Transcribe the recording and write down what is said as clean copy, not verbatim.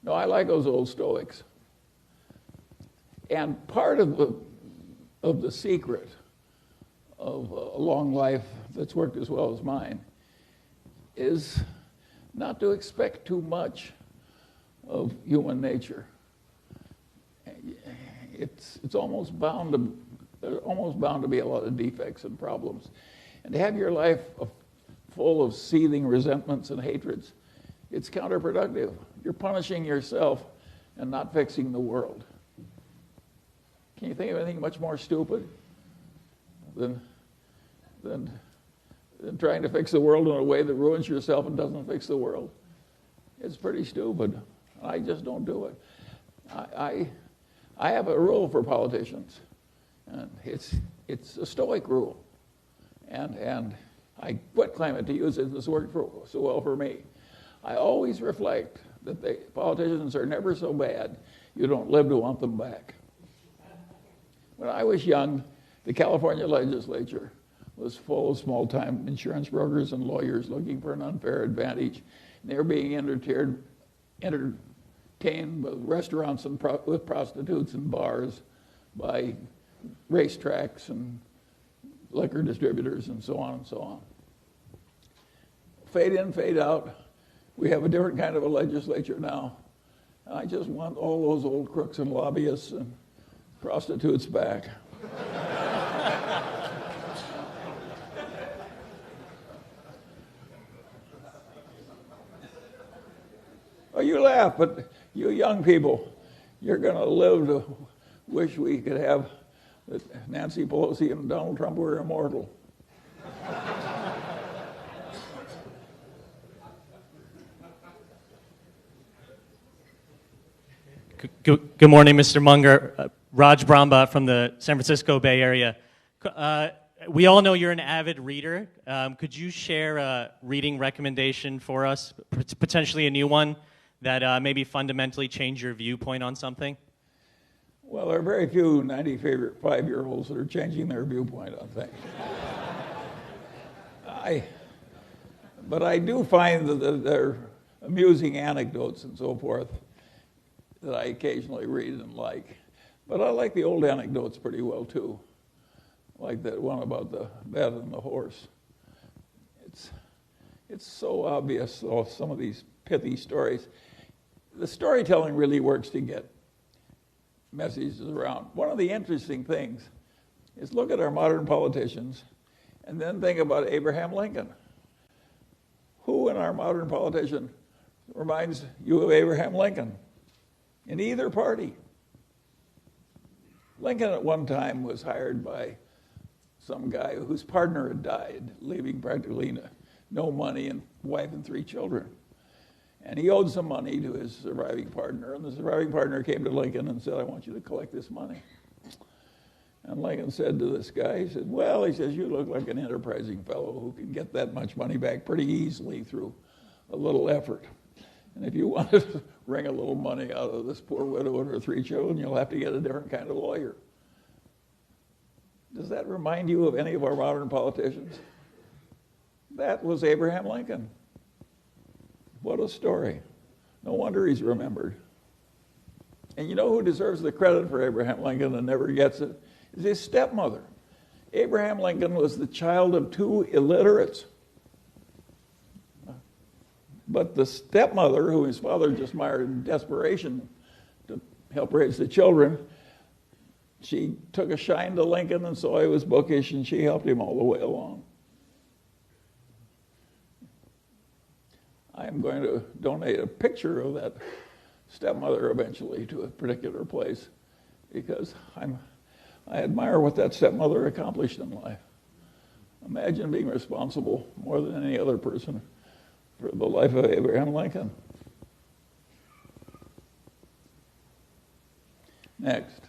No, I like those old Stoics. And part of the secret of a long life that's worked as well as mine is not to expect too much of human nature. It's almost bound to there's almost bound to be a lot of defects and problems, and to have your life full of seething resentments and hatreds, it's counterproductive. You're punishing yourself and not fixing the world. Can you think of anything much more stupid than trying to fix the world in a way that ruins yourself and doesn't fix the world? It's pretty stupid. I just don't do it. I have a rule for politicians, and it's a Stoic rule, and I quit claiming to use it. It's worked so well for me. I always reflect that the politicians are never so bad you don't live to want them back. When I was young, the California legislature was full of small-time insurance brokers and lawyers looking for an unfair advantage. And they were being entertained with restaurants and with prostitutes and bars by racetracks and liquor distributors and so on and so on. Fade in, fade out. We have a different kind of a legislature now. I just want all those old crooks and lobbyists and prostitutes back. Oh, you laugh, but you young people, you're going to live to wish we could have that Nancy Pelosi and Donald Trump were immortal. Good morning, Mr. Munger. Raj Brahma from the San Francisco Bay Area. We all know you're an avid reader. Could you share a reading recommendation for us, potentially a new one, that maybe fundamentally change your viewpoint on something? Well, there are very few 95-year-olds that are changing their viewpoint on things. But I do find that there are amusing anecdotes and so forth that I occasionally read and like. But I like the old anecdotes pretty well, too. Like that one about the bed and the horse. It's so obvious, though, some of these pithy stories. The storytelling really works to get messages around. One of the interesting things is look at our modern politicians and then think about Abraham Lincoln. Who in our modern politician reminds you of Abraham Lincoln? In either party. Lincoln at one time was hired by some guy whose partner had died, leaving practically no money and wife and 3 children. And he owed some money to his surviving partner, and the surviving partner came to Lincoln and said, I want you to collect this money. And Lincoln said to this guy, he said, well, he says, you look like an enterprising fellow who can get that much money back pretty easily through a little effort. And if you want to wring a little money out of this poor widow and her 3 children, you'll have to get a different kind of lawyer. Does that remind you of any of our modern politicians? That was Abraham Lincoln. What a story. No wonder he's remembered. And you know who deserves the credit for Abraham Lincoln and never gets it? Is his stepmother. Abraham Lincoln was the child of 2 illiterates. But the stepmother, who his father just married in desperation to help raise the children, she took a shine to Lincoln and saw he was bookish, and she helped him all the way along. I'm going to donate a picture of that stepmother eventually to a particular place because I admire what that stepmother accomplished in life. Imagine being responsible more than any other person for the life of Abraham Lincoln. Next.